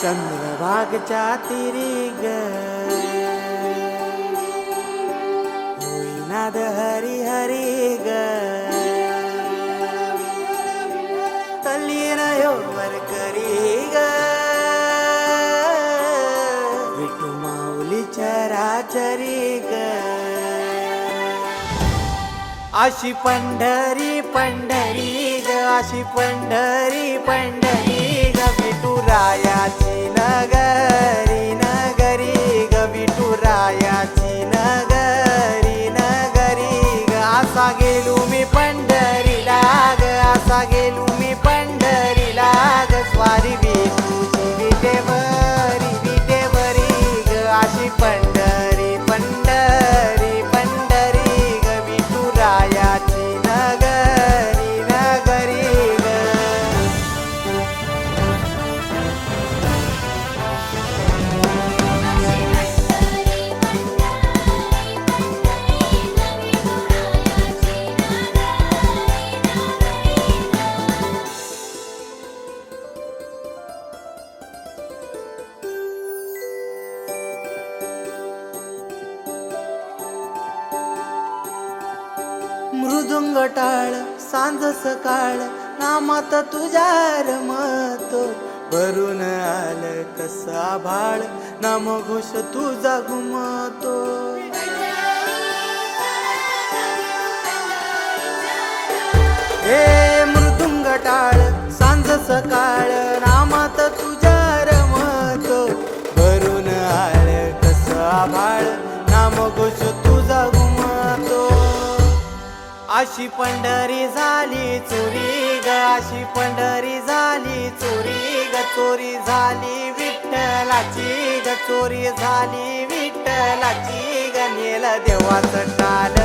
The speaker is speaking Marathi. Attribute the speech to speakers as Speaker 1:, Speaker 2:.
Speaker 1: चंद्रभागच्या तिरी ग होईनाद हरी हरी ग तल्लीन वर करी ग विठू माऊली चराचरी ग अशी पंढरी पंढरी ग अशी पंढरी पंढरी ग विठुरायाची नगरी नगरी ग विठुरायाची नगरी नगरी ग असा गेलो मी पंढरीला ग असा गेलो मी पंढरीला ग स्वारी विठूची विटेवरी ग अशी पंढरी पंढरी पंढरी ग विठुरायाची नगरी नगरी ग मृदुंग टाळ सांज सकाळ नामात तुझ्या रमतो भरून आलं कसा भाळ नाम घोष तुझा घुमतो हे मृदुंग टाळ सांज सकाळ नामात तुझ्या रमतो भरून आलं कसा भाळ नाम घोष तुझा घुमतो अशी पंढरी झाली चोरी ग अशी पंढरी झाली चोरी ग चोरी झाली विठ्ठलाची ग चोरी झाली विठ्ठलाची ग नेल देवाचं टाल